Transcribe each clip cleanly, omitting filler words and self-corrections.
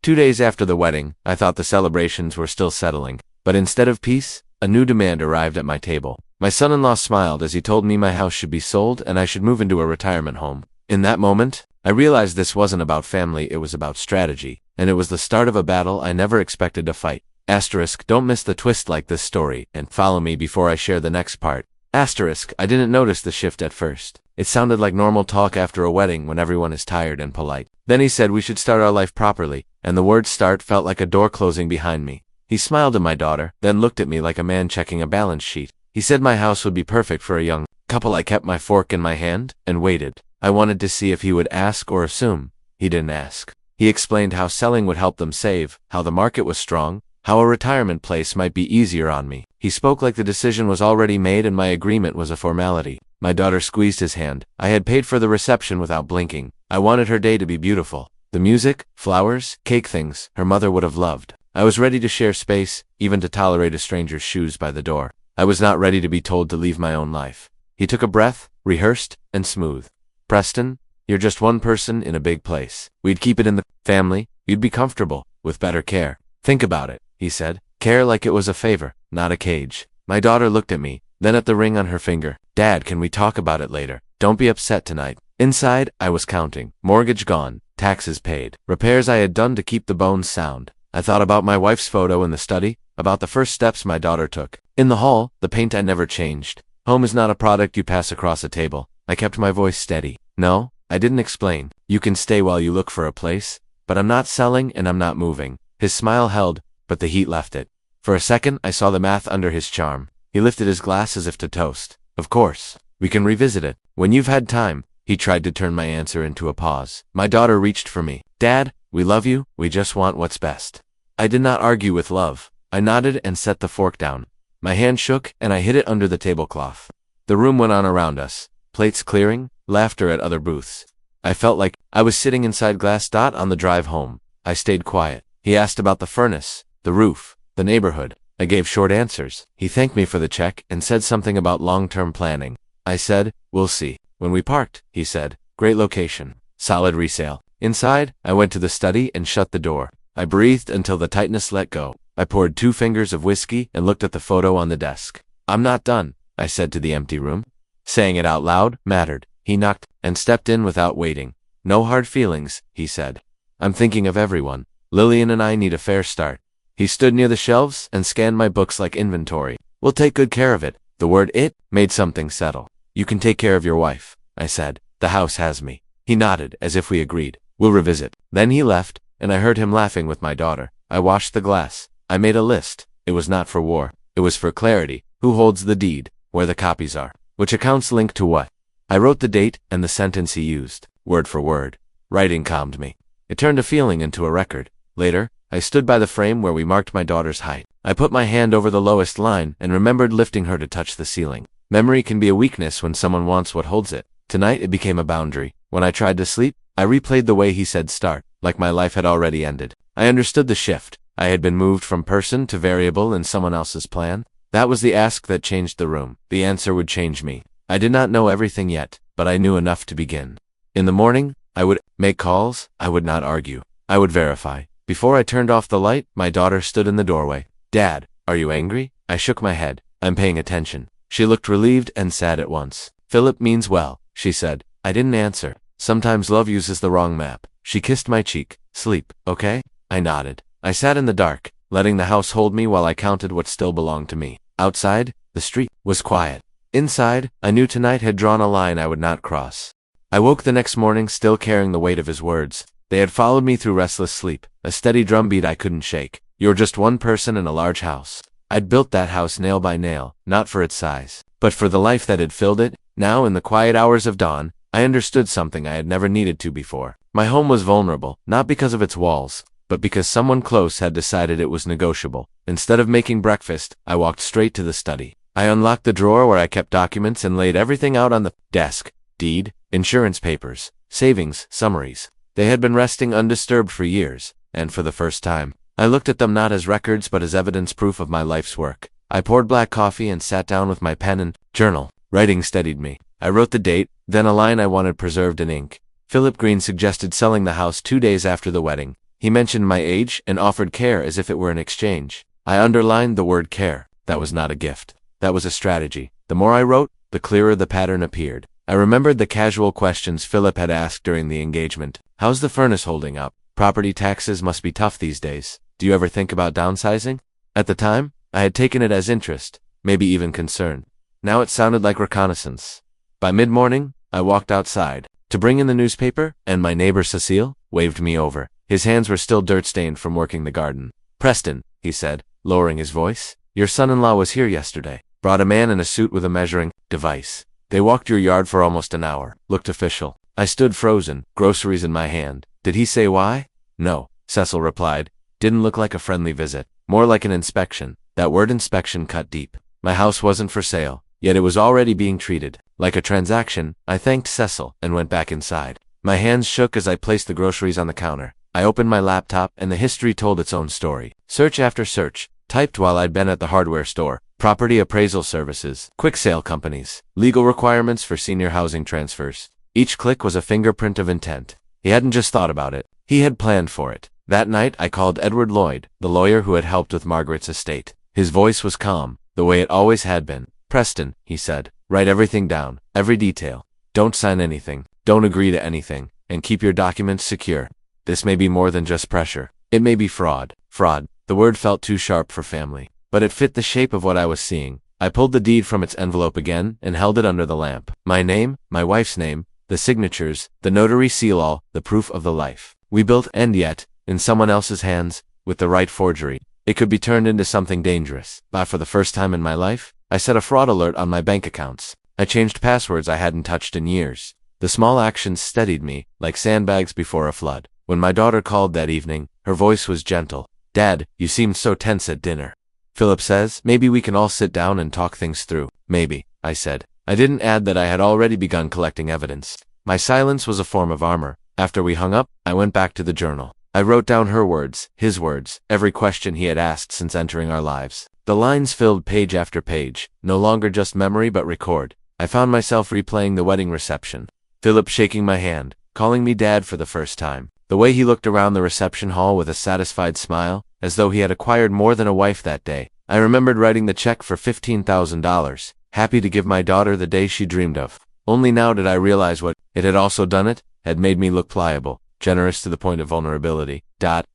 2 days after the wedding, I thought the celebrations were still settling. But instead of peace, a new demand arrived at my table. My son-in-law smiled as he told me my house should be sold and I should move into a retirement home. In that moment, I realized this wasn't about family, it was about strategy. And it was the start of a battle I never expected to fight. Asterisk, don't miss the twist like this story, and follow me before I share the next part. Asterisk, I didn't notice the shift at first. It sounded like normal talk after a wedding when everyone is tired and polite. Then he said we should start our life properly, and the word start felt like a door closing behind me. He smiled at my daughter, then looked at me like a man checking a balance sheet. He said my house would be perfect for a young couple. I kept my fork in my hand and waited. I wanted to see if he would ask or assume. He didn't ask. He explained how selling would help them save, how the market was strong, how a retirement place might be easier on me. He spoke like the decision was already made and my agreement was a formality. My daughter squeezed his hand. I had paid for the reception without blinking. I wanted her day to be beautiful. The music, flowers, cake, things her mother would have loved. I was ready to share space, even to tolerate a stranger's shoes by the door. I was not ready to be told to leave my own life. He took a breath, rehearsed, and smooth. Preston, you're just one person in a big place. We'd keep it in the family. You'd be comfortable, with better care. Think about it, he said. Care like it was a favor, not a cage. My daughter looked at me, then at the ring on her finger. Dad, can we talk about it later? Don't be upset tonight. Inside, I was counting. Mortgage gone, taxes paid, repairs I had done to keep the bones sound. I thought about my wife's photo in the study, about the first steps my daughter took. In the hall, the paint I never changed. Home is not a product you pass across a table. I kept my voice steady. No, I didn't explain. You can stay while you look for a place, but I'm not selling and I'm not moving. His smile held, but the heat left it. For a second, I saw the math under his charm. He lifted his glass as if to toast. Of course, we can revisit it. When you've had time. He tried to turn my answer into a pause. My daughter reached for me. Dad, we love you, we just want what's best. I did not argue with love. I nodded and set the fork down. My hand shook and I hid it under the tablecloth. The room went on around us. Plates clearing, laughter at other booths. I felt like I was sitting inside Glass Dot on the drive home. I stayed quiet. He asked about the furnace, the roof, the neighborhood. I gave short answers. He thanked me for the check and said something about long-term planning. I said, we'll see. When we parked, he said, great location, solid resale. Inside, I went to the study and shut the door. I breathed until the tightness let go. I poured 2 fingers of whiskey and looked at the photo on the desk. I'm not done, I said to the empty room. Saying it out loud mattered. He knocked and stepped in without waiting. No hard feelings, he said. I'm thinking of everyone. Lillian and I need a fair start. He stood near the shelves and scanned my books like inventory. We'll take good care of it. The word it made something settle. You can take care of your wife, I said. The house has me. He nodded as if we agreed. We'll revisit. Then he left, and I heard him laughing with my daughter. I washed the glass. I made a list. It was not for war. It was for clarity. Who holds the deed? Where the copies are? Which accounts link to what? I wrote the date and the sentence he used, word for word. Writing calmed me. It turned a feeling into a record. Later, I stood by the frame where we marked my daughter's height. I put my hand over the lowest line and remembered lifting her to touch the ceiling. Memory can be a weakness when someone wants what holds it. Tonight it became a boundary. When I tried to sleep, I replayed the way he said start, like my life had already ended. I understood the shift. I had been moved from person to variable in someone else's plan. That was the ask that changed the room. The answer would change me. I did not know everything yet, but I knew enough to begin. In the morning, I would make calls. I would not argue. I would verify. Before I turned off the light, my daughter stood in the doorway. Dad, are you angry? I shook my head. I'm paying attention. She looked relieved and sad at once. Philip means well, she said. I didn't answer. Sometimes love uses the wrong map. She kissed my cheek. Sleep, okay? I nodded. I sat in the dark, letting the house hold me while I counted what still belonged to me. Outside, the street was quiet. Inside, I knew tonight had drawn a line I would not cross. I woke the next morning still carrying the weight of his words. They had followed me through restless sleep, a steady drumbeat I couldn't shake. You're just one person in a large house. I'd built that house nail by nail, not for its size, but for the life that had filled it. Now, in the quiet hours of dawn, I understood something I had never needed to before. My home was vulnerable, not because of its walls, but because someone close had decided it was negotiable. Instead of making breakfast, I walked straight to the study. I unlocked the drawer where I kept documents and laid everything out on the desk. Deed, insurance papers, savings, summaries. They had been resting undisturbed for years, and for the first time, I looked at them not as records but as evidence proof of my life's work. I poured black coffee and sat down with my pen and journal. Writing steadied me. I wrote the date, then a line I wanted preserved in ink. Philip Green suggested selling the house 2 days after the wedding. He mentioned my age and offered care as if it were an exchange. I underlined the word care. That was not a gift. That was a strategy. The more I wrote, the clearer the pattern appeared. I remembered the casual questions Philip had asked during the engagement. How's the furnace holding up? Property taxes must be tough these days. Do you ever think about downsizing? At the time, I had taken it as interest, maybe even concern. Now it sounded like reconnaissance. By mid-morning, I walked outside to bring in the newspaper, and my neighbor Cecile waved me over. His hands were still dirt-stained from working the garden. Preston, he said, lowering his voice, your son-in-law was here yesterday. Brought a man in a suit with a measuring device. They walked your yard for almost an hour. Looked official. I stood frozen, groceries in my hand. Did he say why? No, Cecil replied. Didn't look like a friendly visit. More like an inspection. That word inspection cut deep. My house wasn't for sale, yet it was already being treated like a transaction. I thanked Cecil and went back inside. My hands shook as I placed the groceries on the counter. I opened my laptop and the history told its own story. Search after search, typed while I'd been at the hardware store. Property appraisal services, quick sale companies, legal requirements for senior housing transfers. Each click was a fingerprint of intent. He hadn't just thought about it. He had planned for it. That night, I called Edward Lloyd, the lawyer who had helped with Margaret's estate. His voice was calm, the way it always had been. Preston, he said, write everything down, every detail. Don't sign anything, don't agree to anything, and keep your documents secure. This may be more than just pressure. It may be fraud. Fraud. The word felt too sharp for family, but it fit the shape of what I was seeing. I pulled the deed from its envelope again and held it under the lamp. My name, my wife's name, the signatures, the notary seal, all the proof of the life we built, and yet, in someone else's hands, with the right forgery, it could be turned into something dangerous. But for the first time in my life, I set a fraud alert on my bank accounts. I changed passwords I hadn't touched in years. The small actions steadied me, like sandbags before a flood. When my daughter called that evening, her voice was gentle. Dad, you seemed so tense at dinner. Philip says, maybe we can all sit down and talk things through. Maybe, I said. I didn't add that I had already begun collecting evidence. My silence was a form of armor. After we hung up, I went back to the journal. I wrote down her words, his words, every question he had asked since entering our lives. The lines filled page after page, no longer just memory but record. I found myself replaying the wedding reception. Philip shaking my hand, calling me Dad for the first time. The way he looked around the reception hall with a satisfied smile, as though he had acquired more than a wife that day. I remembered writing the check for $15,000, happy to give my daughter the day she dreamed of. Only now did I realize what it had also done. It had made me look pliable, generous to the point of vulnerability.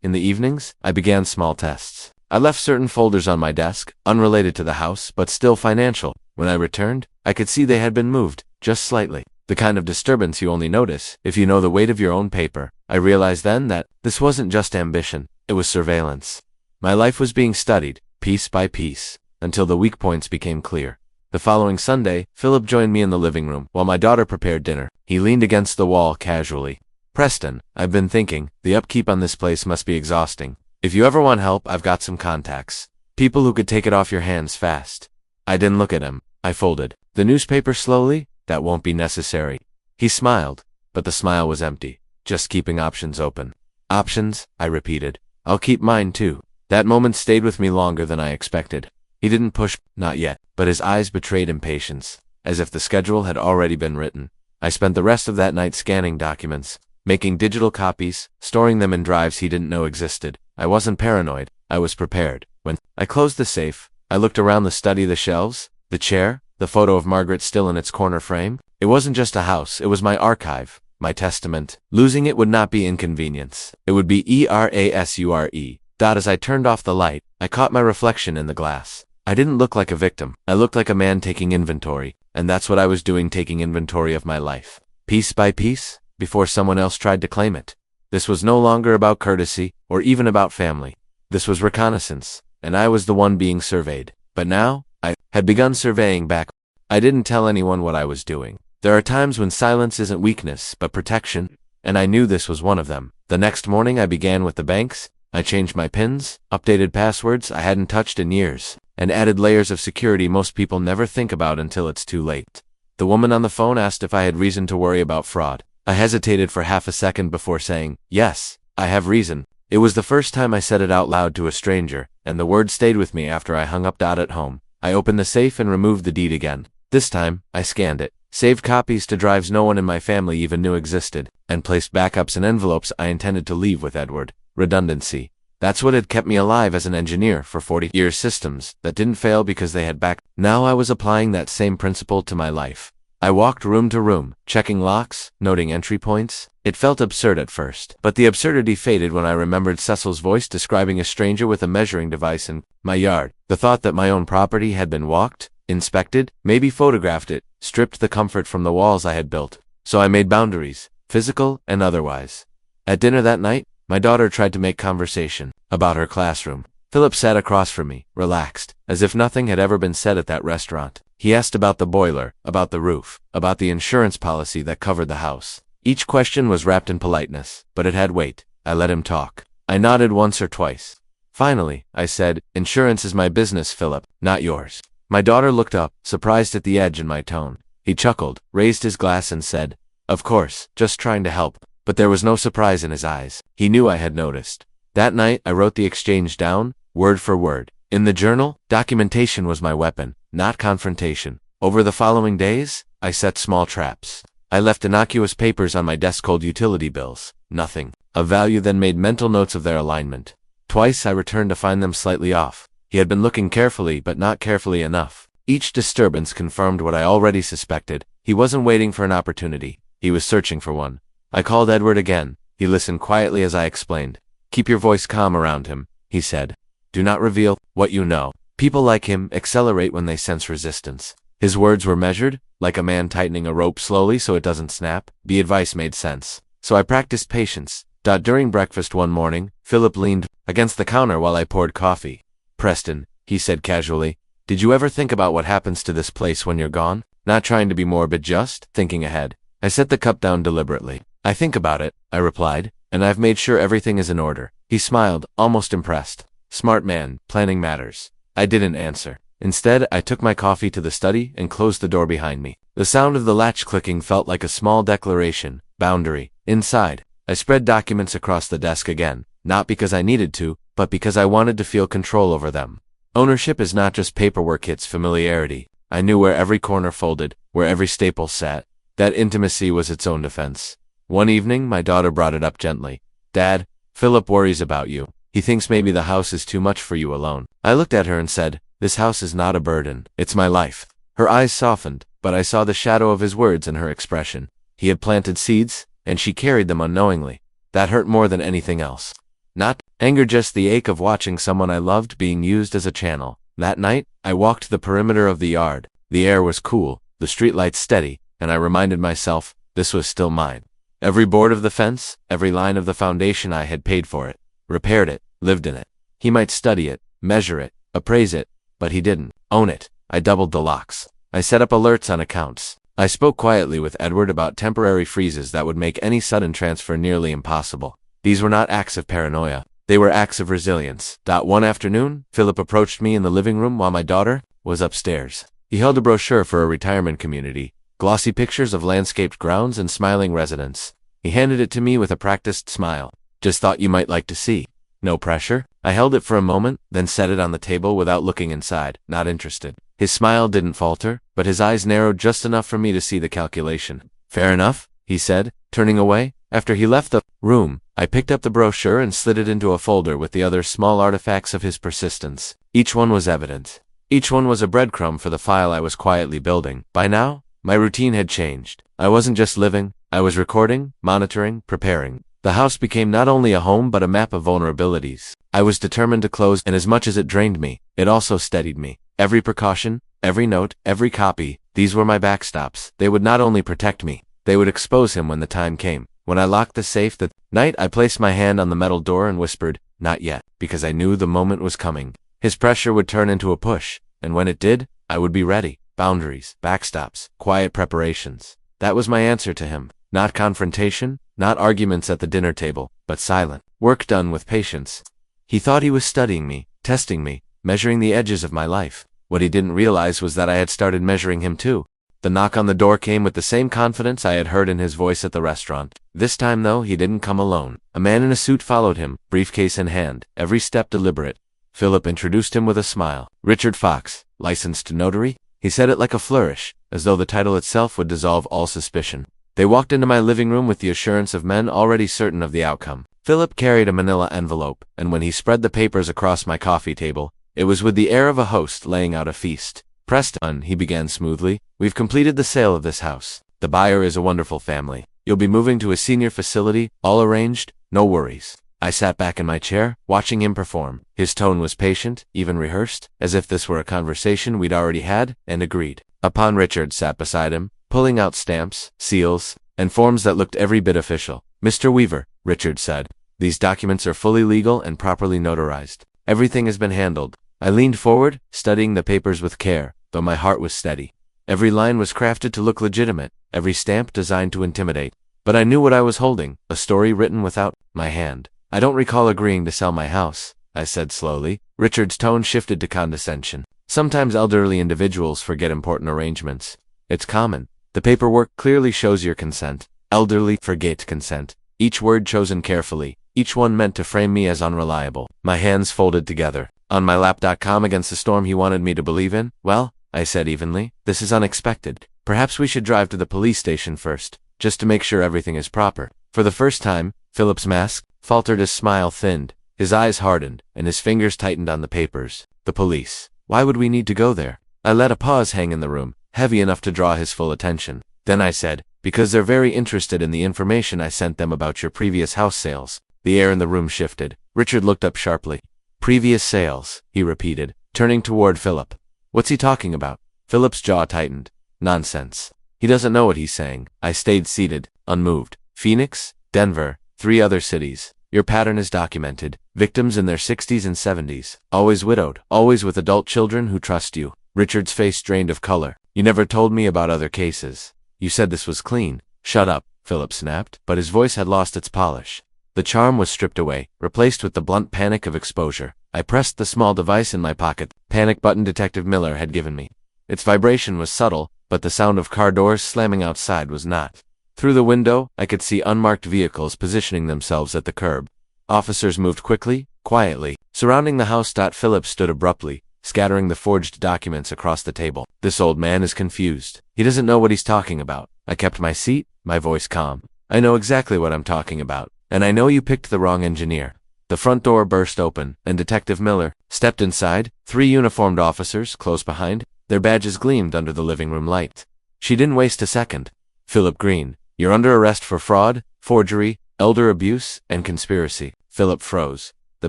In the evenings, I began small tests. I left certain folders on my desk, unrelated to the house, but still financial. When I returned, I could see they had been moved, just slightly. The kind of disturbance you only notice if you know the weight of your own paper. I realized then that this wasn't just ambition, it was surveillance. My life was being studied, piece by piece, until the weak points became clear. The following Sunday, Philip joined me in the living room while my daughter prepared dinner. He leaned against the wall casually. Preston, I've been thinking, the upkeep on this place must be exhausting. If you ever want help, I've got some contacts. People who could take it off your hands fast. I didn't look at him. I folded the newspaper slowly. That won't be necessary. He smiled, but the smile was empty, just keeping options open. Options, I repeated. I'll keep mine too. That moment stayed with me longer than I expected. He didn't push, not yet, but his eyes betrayed impatience, as if the schedule had already been written. I spent the rest of that night scanning documents, making digital copies, storing them in drives he didn't know existed. I wasn't paranoid, I was prepared. When I closed the safe, I looked around the study, the shelves, the chair, the photo of Margaret still in its corner frame. It wasn't just a house, it was my archive, my testament. Losing it would not be inconvenience. It would be erasure. As I turned off the light, I caught my reflection in the glass. I didn't look like a victim. I looked like a man taking inventory, and that's what I was doing, taking inventory of my life. Piece by piece, before someone else tried to claim it. This was no longer about courtesy, or even about family. This was reconnaissance, and I was the one being surveyed. But now, I had begun surveying back. I didn't tell anyone what I was doing. There are times when silence isn't weakness, but protection, and I knew this was one of them. The next morning I began with the banks. I changed my PINs, updated passwords I hadn't touched in years, and added layers of security most people never think about until it's too late. The woman on the phone asked if I had reason to worry about fraud. I hesitated for half a second before saying, yes, I have reason. It was the first time I said it out loud to a stranger, and the word stayed with me after I hung up. At home, I opened the safe and removed the deed again. This time, I scanned it, saved copies to drives no one in my family even knew existed, and placed backups in envelopes I intended to leave with Edward. redundancy. That's what had kept me alive as an engineer for 40 years, systems that didn't fail because they had back. Now I was applying that same principle to my life. I walked room to room, checking locks, noting entry points. It felt absurd at first, but the absurdity faded when I remembered Cecil's voice describing a stranger with a measuring device in my yard. The thought that my own property had been walked, inspected, maybe photographed it, stripped the comfort from the walls I had built. So I made boundaries, physical and otherwise. At dinner that night, my daughter tried to make conversation about her classroom. Philip sat across from me, relaxed, as if nothing had ever been said at that restaurant. He asked about the boiler, about the roof, about the insurance policy that covered the house. Each question was wrapped in politeness, but it had weight. I let him talk. I nodded once or twice. Finally, I said, "Insurance is my business, Philip, not yours." My daughter looked up, surprised at the edge in my tone. He chuckled, raised his glass and said, "Of course, just trying to help." But there was no surprise in his eyes. He knew I had noticed. That night, I wrote the exchange down, word for word. In the journal, documentation was my weapon, not confrontation. Over the following days, I set small traps. I left innocuous papers on my desk called utility bills. Nothing of value, then made mental notes of their alignment. Twice I returned to find them slightly off. He had been looking carefully, but not carefully enough. Each disturbance confirmed what I already suspected. He wasn't waiting for an opportunity. He was searching for one. I called Edward again. He listened quietly as I explained. "Keep your voice calm around him," he said. "Do not reveal what you know. People like him accelerate when they sense resistance." His words were measured, like a man tightening a rope slowly so it doesn't snap. The advice made sense. So I practiced patience. During breakfast one morning, Philip leaned against the counter while I poured coffee. "Preston," he said casually, "did you ever think about what happens to this place when you're gone?" Not trying to be morbid, just thinking ahead. I set the cup down deliberately. "I think about it," I replied, "and I've made sure everything is in order." He smiled, almost impressed. "Smart man, planning matters." I didn't answer. Instead, I took my coffee to the study and closed the door behind me. The sound of the latch clicking felt like a small declaration, boundary. Inside, I spread documents across the desk again, not because I needed to, but because I wanted to feel control over them. Ownership is not just paperwork, it's familiarity. I knew where every corner folded, where every staple sat. That intimacy was its own defense. One evening, my daughter brought it up gently. "Dad, Philip worries about you. He thinks maybe the house is too much for you alone." I looked at her and said, "This house is not a burden. It's my life." Her eyes softened, but I saw the shadow of his words in her expression. He had planted seeds, and she carried them unknowingly. That hurt more than anything else. Not anger, just the ache of watching someone I loved being used as a channel. That night, I walked the perimeter of the yard. The air was cool, the streetlights steady, and I reminded myself, this was still mine. Every board of the fence, every line of the foundation, I had paid for it, repaired it, lived in it. He might study it, measure it, appraise it, but he didn't own it. I doubled the locks. I set up alerts on accounts. I spoke quietly with Edward about temporary freezes that would make any sudden transfer nearly impossible. These were not acts of paranoia. They were acts of resilience. One afternoon, Philip approached me in the living room while my daughter was upstairs. He held a brochure for a retirement community, glossy pictures of landscaped grounds and smiling residents. He handed it to me with a practiced smile. "Just thought you might like to see." No pressure. I held it for a moment, then set it on the table without looking inside, not interested. His smile didn't falter, but his eyes narrowed just enough for me to see the calculation. "Fair enough," he said, turning away. After he left the room, I picked up the brochure and slid it into a folder with the other small artifacts of his persistence. Each one was evident. Each one was a breadcrumb for the file I was quietly building. By now, my routine had changed. I wasn't just living, I was recording, monitoring, preparing. The house became not only a home but a map of vulnerabilities. I was determined to close, and as much as it drained me, it also steadied me. Every precaution, every note, every copy, these were my backstops. They would not only protect me, they would expose him when the time came. When I locked the safe that night, I placed my hand on the metal door and whispered, "Not yet," because I knew the moment was coming. His pressure would turn into a push, and when it did, I would be ready. Boundaries, backstops, quiet preparations. That was my answer to him. Not confrontation, not arguments at the dinner table, but silent work done with patience. He thought he was studying me, testing me, measuring the edges of my life. What he didn't realize was that I had started measuring him too. The knock on the door came with the same confidence I had heard in his voice at the restaurant. This time, though, he didn't come alone. A man in a suit followed him, briefcase in hand, every step deliberate. Philip introduced him with a smile. "Richard Fox, licensed notary?" He said it like a flourish, as though the title itself would dissolve all suspicion. They walked into my living room with the assurance of men already certain of the outcome. Philip carried a manila envelope, and when he spread the papers across my coffee table, it was with the air of a host laying out a feast. Preston, he began smoothly, we've completed the sale of this house. The buyer is a wonderful family. You'll be moving to a senior facility, all arranged, no worries. I sat back in my chair, watching him perform. His tone was patient, even rehearsed, as if this were a conversation we'd already had, and agreed. Upon Richard sat beside him, pulling out stamps, seals, and forms that looked every bit official. Mr. Weaver, Richard said, these documents are fully legal and properly notarized. Everything has been handled. I leaned forward, studying the papers with care, though my heart was steady. Every line was crafted to look legitimate, every stamp designed to intimidate. But I knew what I was holding, a story written without my hand. I don't recall agreeing to sell my house, I said slowly. Richard's tone shifted to condescension. Sometimes elderly individuals forget important arrangements. It's common. The paperwork clearly shows your consent. Elderly forget consent. Each word chosen carefully, each one meant to frame me as unreliable. My hands folded together. On my lap.com against the storm he wanted me to believe in? Well, I said evenly, this is unexpected. Perhaps we should drive to the police station first, just to make sure everything is proper. For the first time, Philip's mask faltered, his smile thinned, his eyes hardened, and his fingers tightened on the papers. The police. Why would we need to go there? I let a pause hang in the room, heavy enough to draw his full attention. Then I said, because they're very interested in the information I sent them about your previous house sales. The air in the room shifted. Richard looked up sharply. Previous sales, he repeated, turning toward Philip. What's he talking about? Philip's jaw tightened. Nonsense. He doesn't know what he's saying. I stayed seated, unmoved. Phoenix, Denver, 3 other cities. Your pattern is documented. Victims in their 60s and 70s. Always widowed. Always with adult children who trust you. Richard's face drained of color. You never told me about other cases. You said this was clean. Shut up, Philip snapped, but his voice had lost its polish. The charm was stripped away, replaced with the blunt panic of exposure. I pressed the small device in my pocket, panic button Detective Miller had given me. Its vibration was subtle, but the sound of car doors slamming outside was not. Through the window, I could see unmarked vehicles positioning themselves at the curb. Officers moved quickly, quietly. Surrounding the house. Philip stood abruptly, scattering the forged documents across the table. This old man is confused. He doesn't know what he's talking about. I kept my seat, my voice calm. I know exactly what I'm talking about. And I know you picked the wrong engineer. The front door burst open, and Detective Miller stepped inside, 3 uniformed officers close behind. Their badges gleamed under the living room light. She didn't waste a second. Philip Green, you're under arrest for fraud, forgery, elder abuse, and conspiracy. Philip froze, the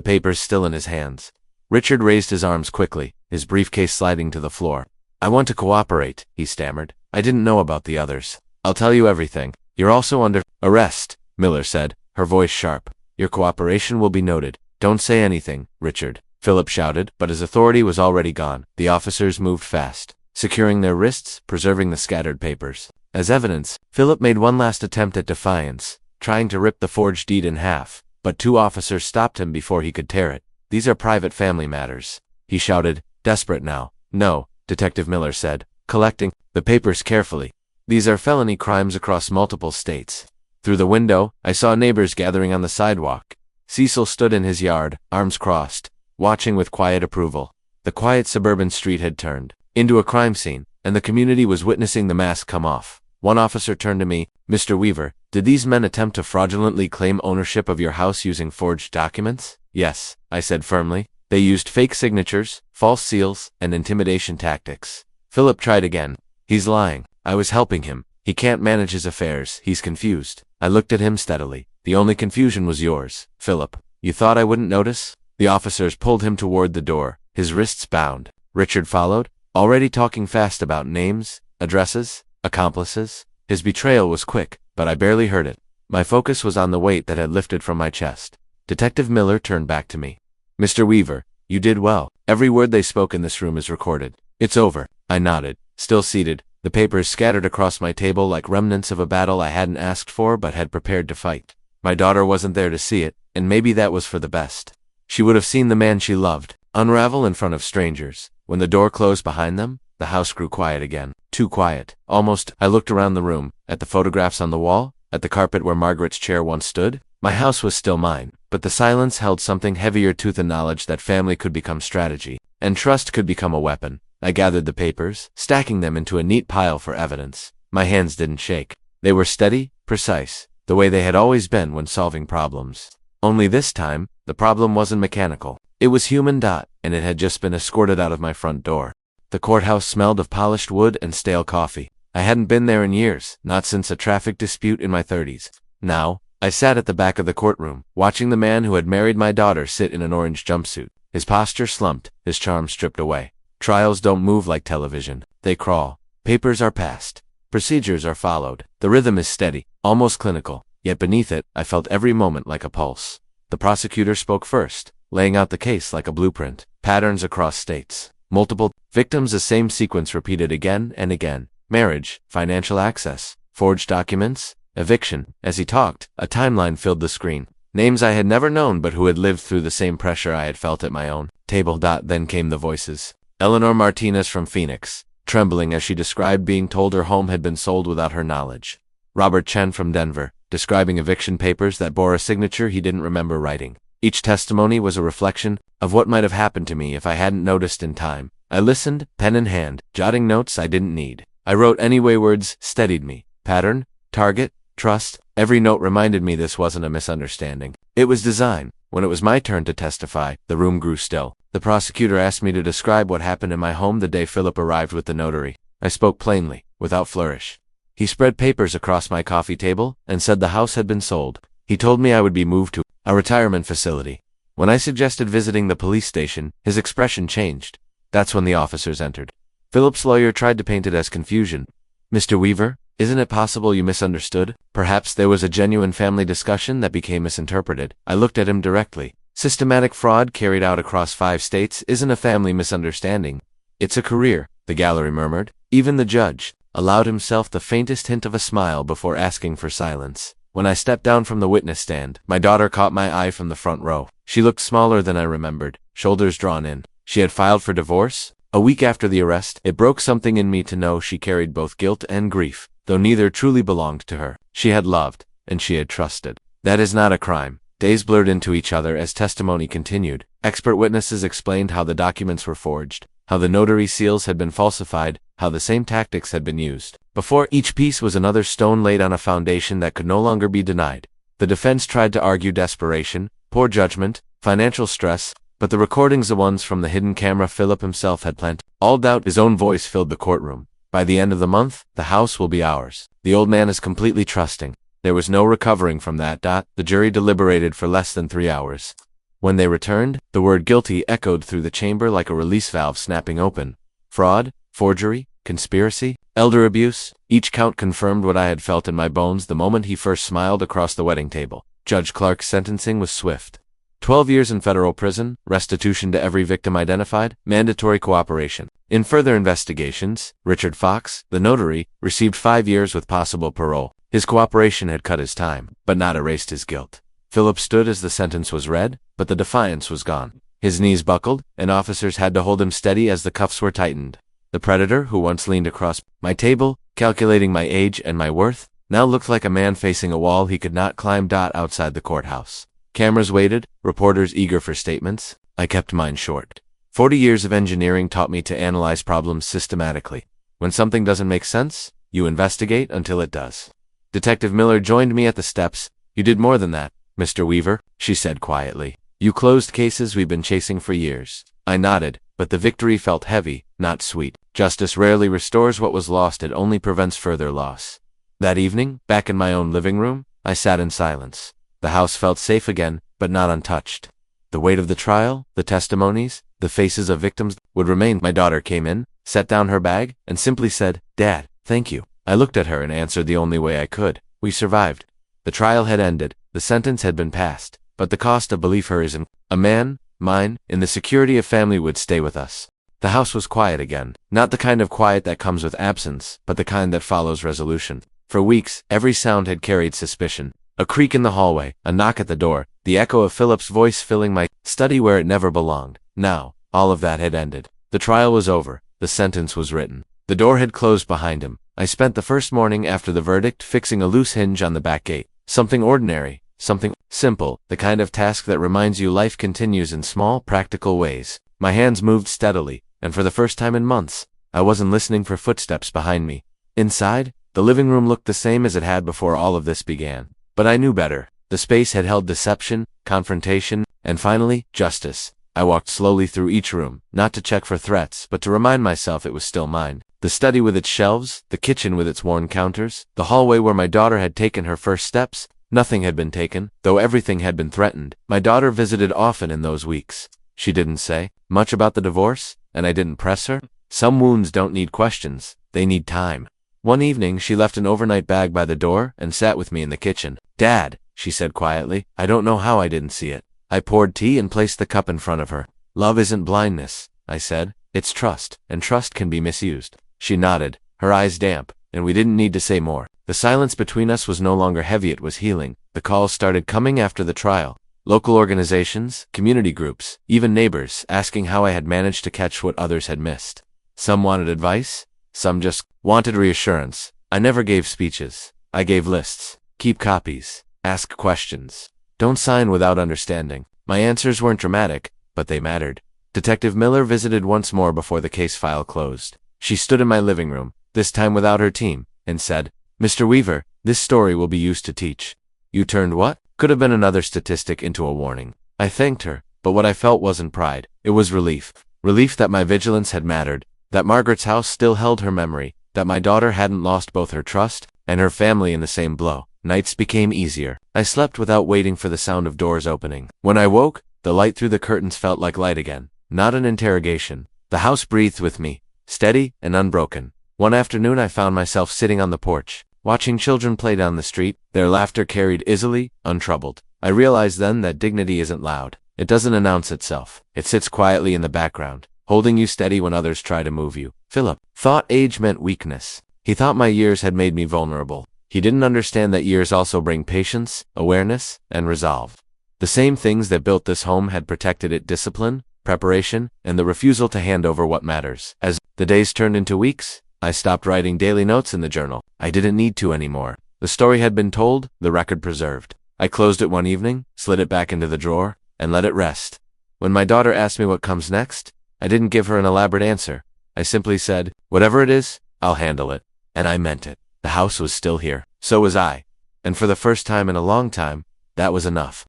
papers still in his hands. Richard raised his arms quickly, his briefcase sliding to the floor. I want to cooperate, he stammered. I didn't know about the others. I'll tell you everything. You're also under arrest, Miller said, her voice sharp. Your cooperation will be noted. Don't say anything, Richard, Philip shouted, but his authority was already gone. The officers moved fast, securing their wrists, preserving the scattered papers. As evidence, Philip made one last attempt at defiance, trying to rip the forged deed in half, but 2 officers stopped him before he could tear it. These are private family matters, he shouted, desperate now. No, Detective Miller said, collecting the papers carefully. These are felony crimes across multiple states. Through the window, I saw neighbors gathering on the sidewalk. Cecil stood in his yard, arms crossed, watching with quiet approval. The quiet suburban street had turned into a crime scene, and the community was witnessing the mask come off. One officer turned to me, Mr. Weaver, did these men attempt to fraudulently claim ownership of your house using forged documents? Yes, I said firmly. They used fake signatures, false seals, and intimidation tactics. Philip tried again. He's lying. I was helping him. He can't manage his affairs. He's confused. I looked at him steadily. The only confusion was yours, Philip. You thought I wouldn't notice? The officers pulled him toward the door, his wrists bound. Richard followed, already talking fast about names, addresses, accomplices. His betrayal was quick, but I barely heard it. My focus was on the weight that had lifted from my chest. Detective Miller turned back to me. Mr. Weaver, you did well. Every word they spoke in this room is recorded. It's over. I nodded, still seated, the papers scattered across my table like remnants of a battle I hadn't asked for but had prepared to fight. My daughter wasn't there to see it, and maybe that was for the best. She would have seen the man she loved unravel in front of strangers. When the door closed behind them, the house grew quiet again. Too quiet. Almost. I looked around the room, at the photographs on the wall, at the carpet where Margaret's chair once stood. My house was still mine, but the silence held something heavier to the knowledge that family could become strategy, and trust could become a weapon. I gathered the papers, stacking them into a neat pile for evidence. My hands didn't shake. They were steady, precise, the way they had always been when solving problems. Only this time, the problem wasn't mechanical. It was human. And it had just been escorted out of my front door. The courthouse smelled of polished wood and stale coffee. I hadn't been there in years, not since a traffic dispute in my 30s. Now, I sat at the back of the courtroom, watching the man who had married my daughter sit in an orange jumpsuit. His posture slumped, his charm stripped away. Trials don't move like television. They crawl. Papers are passed. Procedures are followed. The rhythm is steady, almost clinical. Yet beneath it, I felt every moment like a pulse. The prosecutor spoke first, laying out the case like a blueprint. Patterns across states. Multiple victims, the same sequence repeated again and again. Marriage, financial access, forged documents, eviction. As he talked, a timeline filled the screen. Names I had never known but who had lived through the same pressure I had felt at my own table. Then came the voices. Eleanor Martinez from Phoenix, trembling as she described being told her home had been sold without her knowledge. Robert Chen from Denver, describing eviction papers that bore a signature he didn't remember writing. Each testimony was a reflection of what might have happened to me if I hadn't noticed in time. I listened, pen in hand, jotting notes I didn't need. I wrote anyway. Words steadied me. Pattern, target, trust. Every note reminded me this wasn't a misunderstanding. It was design. When it was my turn to testify, the room grew still. The prosecutor asked me to describe what happened in my home the day Philip arrived with the notary. I spoke plainly, without flourish. He spread papers across my coffee table and said the house had been sold. He told me I would be moved to a retirement facility. When I suggested visiting the police station, his expression changed. That's when the officers entered. Philip's lawyer tried to paint it as confusion. Mr. Weaver, isn't it possible you misunderstood? Perhaps there was a genuine family discussion that became misinterpreted. I looked at him directly. Systematic fraud carried out across 5 states isn't a family misunderstanding. It's a career, the gallery murmured. Even the judge allowed himself the faintest hint of a smile before asking for silence. When I stepped down from the witness stand, my daughter caught my eye from the front row. She looked smaller than I remembered, shoulders drawn in. She had filed for divorce. A week after the arrest, it broke something in me to know she carried both guilt and grief, though neither truly belonged to her. She had loved, and she had trusted. That is not a crime. Days blurred into each other as testimony continued. Expert witnesses explained how the documents were forged, how the notary seals had been falsified, how the same tactics had been used. Before each piece was another stone laid on a foundation that could no longer be denied. The defense tried to argue desperation, poor judgment, financial stress, but the recordings, the ones from the hidden camera Philip himself had planted, all doubt. His own voice filled the courtroom. By the end of the month, the house will be ours. The old man is completely trusting. There was no recovering from that. The jury deliberated for less than 3 hours. When they returned, the word guilty echoed through the chamber like a release valve snapping open. Fraud, forgery, conspiracy, elder abuse, each count confirmed what I had felt in my bones the moment he first smiled across the wedding table. Judge Clark's sentencing was swift. 12 years in federal prison, restitution to every victim identified, mandatory cooperation. In further investigations, Richard Fox, the notary, received 5 years with possible parole. His cooperation had cut his time, but not erased his guilt. Philip stood as the sentence was read, but the defiance was gone. His knees buckled, and officers had to hold him steady as the cuffs were tightened. The predator, who once leaned across my table, calculating my age and my worth, now looked like a man facing a wall he could not climb. Outside the courthouse, cameras waited, reporters eager for statements. I kept mine short. 40 years of engineering taught me to analyze problems systematically. When something doesn't make sense, you investigate until it does. Detective Miller joined me at the steps. You did more than that, Mr. Weaver, she said quietly. You closed cases we've been chasing for years. I nodded, but the victory felt heavy, not sweet. Justice rarely restores what was lost, it only prevents further loss. That evening, back in my own living room, I sat in silence. The house felt safe again, but not untouched. The weight of the trial, the testimonies, the faces of victims would remain. My daughter came in, set down her bag, and simply said, "Dad, thank you." I looked at her and answered the only way I could. We survived. The trial had ended, the sentence had been passed, but the cost of belief hers and a man, mine, in the security of family would stay with us. The house was quiet again, not the kind of quiet that comes with absence, but the kind that follows resolution. For weeks, every sound had carried suspicion. A creak in the hallway, a knock at the door, the echo of Philip's voice filling my study where it never belonged. Now, all of that had ended. The trial was over, the sentence was written. The door had closed behind him. I spent the first morning after the verdict fixing a loose hinge on the back gate. Something ordinary, something simple, the kind of task that reminds you life continues in small, practical ways. My hands moved steadily, and for the first time in months, I wasn't listening for footsteps behind me. Inside, the living room looked the same as it had before all of this began. But I knew better. The space had held deception, confrontation, and finally, justice. I walked slowly through each room, not to check for threats, but to remind myself it was still mine. The study with its shelves, the kitchen with its worn counters, the hallway where my daughter had taken her first steps, nothing had been taken, though everything had been threatened. My daughter visited often in those weeks. She didn't say much about the divorce, and I didn't press her. Some wounds don't need questions, they need time. One evening, she left an overnight bag by the door and sat with me in the kitchen. "Dad," she said quietly, "I don't know how I didn't see it." I poured tea and placed the cup in front of her. "Love isn't blindness," I said. "It's trust, and trust can be misused." She nodded, her eyes damp, and we didn't need to say more. The silence between us was no longer heavy, it was healing. The calls started coming after the trial. Local organizations, community groups, even neighbors, asking how I had managed to catch what others had missed. Some wanted advice, some just wanted reassurance. I never gave speeches. I gave lists. Keep copies. Ask questions. Don't sign without understanding. My answers weren't dramatic, but they mattered. Detective Miller visited once more before the case file closed. She stood in my living room, this time without her team, and said, "Mr. Weaver, this story will be used to teach." You turned what could have been another statistic into a warning. I thanked her, but what I felt wasn't pride. It was relief. Relief that my vigilance had mattered, that Margaret's house still held her memory, that my daughter hadn't lost both her trust and her family in the same blow. Nights became easier. I slept without waiting for the sound of doors opening. When I woke, the light through the curtains felt like light again, not an interrogation. The house breathed with me, steady and unbroken. One afternoon I found myself sitting on the porch, watching children play down the street, their laughter carried easily, untroubled. I realized then that dignity isn't loud. It doesn't announce itself. It sits quietly in the background, holding you steady when others try to move you. Philip thought age meant weakness. He thought my years had made me vulnerable. He didn't understand that years also bring patience, awareness, and resolve. The same things that built this home had protected it: discipline, preparation, and the refusal to hand over what matters. As the days turned into weeks, I stopped writing daily notes in the journal. I didn't need to anymore. The story had been told, the record preserved. I closed it one evening, slid it back into the drawer, and let it rest. When my daughter asked me what comes next, I didn't give her an elaborate answer. I simply said, "Whatever it is, I'll handle it." And I meant it. The house was still here. So was I. And for the first time in a long time, that was enough.